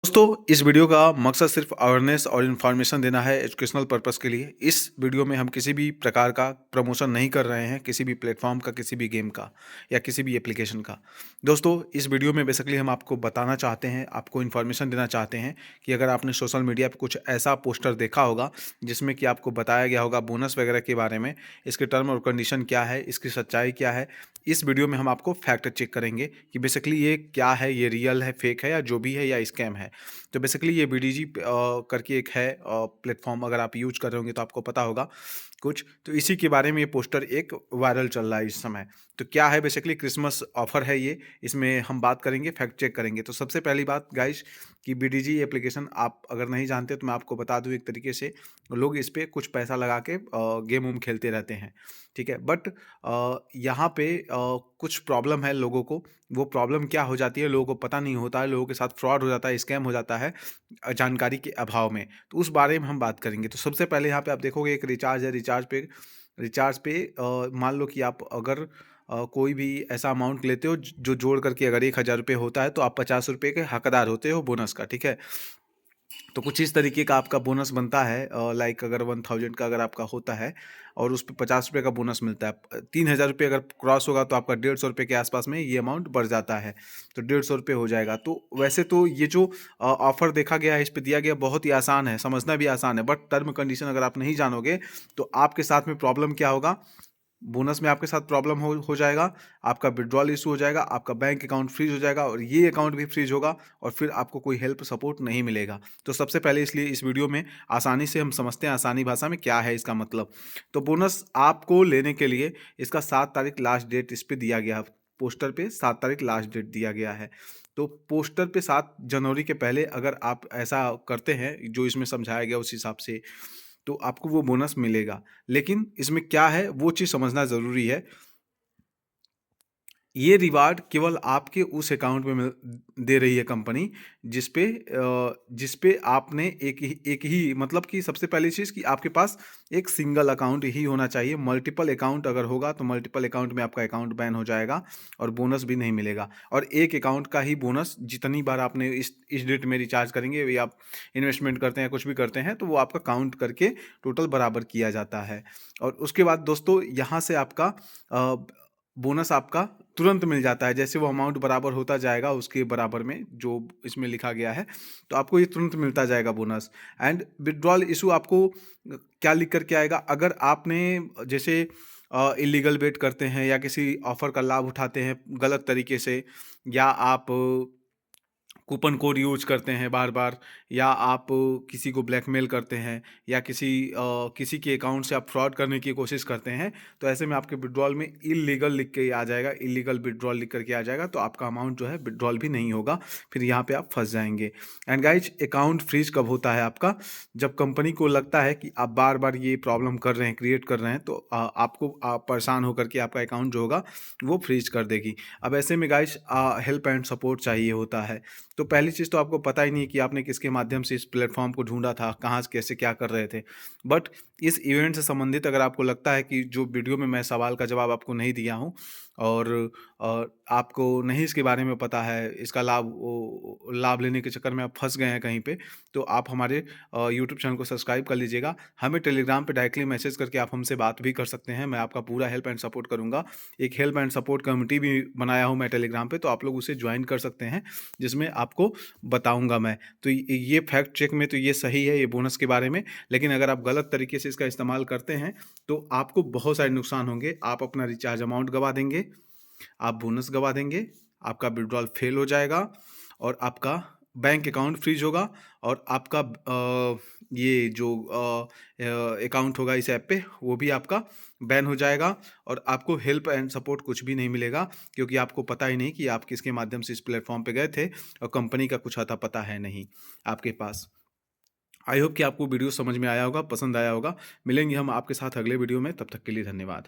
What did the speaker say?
दोस्तों, इस वीडियो का मकसद सिर्फ अवेयरनेस और इन्फॉर्मेशन देना है एजुकेशनल पर्पस के लिए। इस वीडियो में हम किसी भी प्रकार का प्रमोशन नहीं कर रहे हैं, किसी भी प्लेटफॉर्म का, किसी भी गेम का या किसी भी एप्लीकेशन का। दोस्तों, इस वीडियो में बेसिकली हम आपको बताना चाहते हैं, आपको इन्फॉर्मेशन देना चाहते हैं कि अगर आपने सोशल मीडिया पर कुछ ऐसा पोस्टर देखा होगा जिसमें कि आपको बताया गया होगा बोनस वगैरह के बारे में, इसके टर्म और कंडीशन क्या है, इसकी सच्चाई क्या है, इस वीडियो में हम आपको फैक्ट चेक करेंगे कि बेसिकली ये क्या है, ये रियल है, फेक है या जो भी है या स्कैम है। तो बेसिकली ये बीडीजी करके एक है प्लेटफॉर्म, अगर आप यूज कर रहे होंगे तो आपको पता होगा कुछ। तो इसी के बारे में ये पोस्टर एक वायरल चल रहा है इस समय। तो क्या है, बेसिकली क्रिसमस ऑफर है ये, इसमें हम बात करेंगे, फैक्ट चेक करेंगे। तो सबसे पहली बात गाइस कि बीडीजी एप्लीकेशन आप अगर नहीं जानते तो मैं आपको बता दूं, एक तरीके से लोग इस पर कुछ पैसा लगा के गेम वूम खेलते रहते हैं, ठीक है। बट यहाँ पे कुछ प्रॉब्लम है लोगों को। वो प्रॉब्लम क्या हो जाती है, लोगों को पता नहीं होता है, लोगों के साथ फ्रॉड हो जाता है, स्कैम हो जाता है जानकारी के अभाव में। तो उस बारे में हम बात करेंगे। तो सबसे पहले यहाँ पे आप देखोगे एक रिचार्ज है। रिचार्ज पे मान लो कि आप अगर कोई भी ऐसा अमाउंट लेते हो जो जोड़ करके अगर 1,000 रुपये होता है तो आप 50 रुपये के हकदार होते हो बोनस का, ठीक है। तो कुछ इस तरीके का आपका बोनस बनता है। लाइक अगर 1,000 का अगर आपका होता है और उस पर 50 रुपये का बोनस मिलता है, 3,000 रुपये अगर क्रॉस होगा तो आपका 150 रुपये के आसपास में ये अमाउंट बढ़ जाता है। तो 150 रुपये हो जाएगा। तो वैसे तो ये जो ऑफर देखा गया है, इस पर दिया गया, बहुत ही आसान है, समझना भी आसान है। बट टर्म कंडीशन अगर आप नहीं जानोगे तो आपके साथ में प्रॉब्लम क्या होगा, बोनस में आपके साथ प्रॉब्लम हो जाएगा, आपका विड्रॉल इशू हो जाएगा, आपका बैंक अकाउंट फ्रीज हो जाएगा और ये अकाउंट भी फ्रीज होगा और फिर आपको कोई हेल्प सपोर्ट नहीं मिलेगा। तो सबसे पहले इसलिए इस वीडियो में आसानी से हम समझते हैं, आसानी भाषा में क्या है इसका मतलब। तो बोनस आपको लेने के लिए इसका 7 तारीख लास्ट डेट इस पर दिया गया, पोस्टर पे 7 तारीख लास्ट डेट दिया गया है। तो पोस्टर पे 7 जनवरी के पहले अगर आप ऐसा करते हैं जो इसमें समझाया गया उस हिसाब से, तो आपको वो बोनस मिलेगा। लेकिन इसमें क्या है वो चीज़ समझना ज़रूरी है। ये रिवार्ड केवल आपके उस अकाउंट में दे रही है कंपनी जिस पे आपने एक ही मतलब कि सबसे पहली चीज़ कि आपके पास एक सिंगल अकाउंट ही होना चाहिए। मल्टीपल अकाउंट अगर होगा तो मल्टीपल अकाउंट में आपका अकाउंट बैन हो जाएगा और बोनस भी नहीं मिलेगा। और एक अकाउंट का ही बोनस, जितनी बार आपने इस डेट में रिचार्ज करेंगे या आप इन्वेस्टमेंट करते हैं, कुछ भी करते हैं, तो वो आपका काउंट करके टोटल बराबर किया जाता है। और उसके बाद दोस्तों यहाँ से आपका बोनस आपका तुरंत मिल जाता है। जैसे वो अमाउंट बराबर होता जाएगा उसके बराबर में जो इसमें लिखा गया है, तो आपको ये तुरंत मिलता जाएगा बोनस। एंड विड्रॉल इशू आपको क्या लिख कर के आएगा, अगर आपने जैसे इलीगल बेट करते हैं या किसी ऑफर का लाभ उठाते हैं गलत तरीके से, या आप कूपन कोड यूज करते हैं बार बार, या आप किसी को ब्लैकमेल करते हैं, या किसी के अकाउंट से आप फ्रॉड करने की कोशिश करते हैं, तो ऐसे में आपके विड्रॉल में इलीगल लिख के आ जाएगा, इलीगल विड्रॉल लिख करके आ जाएगा। तो आपका अमाउंट जो है विड्रॉल भी नहीं होगा, फिर यहाँ पे आप फंस जाएंगे। एंड गाइज, अकाउंट फ्रीज कब होता है आपका, जब कंपनी को लगता है कि आप बार बार ये प्रॉब्लम कर रहे हैं, क्रिएट कर रहे हैं, तो आपको परेशान होकर के आपका अकाउंट जो होगा वो फ्रीज कर देगी। अब ऐसे में गाइज हेल्प एंड सपोर्ट चाहिए होता है। तो पहली चीज़ तो आपको पता ही नहीं कि आपने किसके माध्यम से इस प्लेटफॉर्म को ढूंढा था, कहाँ से कैसे क्या कर रहे थे। बट इस इवेंट से संबंधित अगर आपको लगता है कि जो वीडियो में मैं सवाल का जवाब आपको नहीं दिया हूँ और आपको नहीं इसके बारे में पता है, इसका लाभ लेने के चक्कर में आप फंस गए हैं कहीं पे, तो आप हमारे यूट्यूब चैनल को सब्सक्राइब कर लीजिएगा। हमें टेलीग्राम पे डायरेक्टली मैसेज करके आप हमसे बात भी कर सकते हैं, मैं आपका पूरा हेल्प एंड सपोर्ट करूँगा। एक हेल्प एंड सपोर्ट कम्युनिटी भी बनाया हूँ मैं टेलीग्राम पे, तो आप लोग उसे ज्वाइन कर सकते हैं, जिसमें आपको बताऊंगा मैं। तो ये फैक्ट चेक में तो ये सही है, ये बोनस के बारे में। लेकिन अगर आप गलत तरीके से इसका इस्तेमाल करते हैं तो आपको बहुत सारे नुकसान होंगे। आप अपना रिचार्ज अमाउंट गवा देंगे, आप बोनस गवा देंगे, आपका विड्रॉल फेल हो जाएगा और आपका बैंक अकाउंट फ्रीज होगा और आपका ये जो अकाउंट होगा इस ऐप पे वो भी आपका बैन हो जाएगा और आपको हेल्प एंड सपोर्ट कुछ भी नहीं मिलेगा, क्योंकि आपको पता ही नहीं कि आप किसके माध्यम से इस प्लेटफॉर्म पे गए थे और कंपनी का कुछ अता पता है नहीं आपके पास। आई होप कि आपको वीडियो समझ में आया होगा, पसंद आया होगा। मिलेंगे हम आपके साथ अगले वीडियो में, तब तक के लिए धन्यवाद।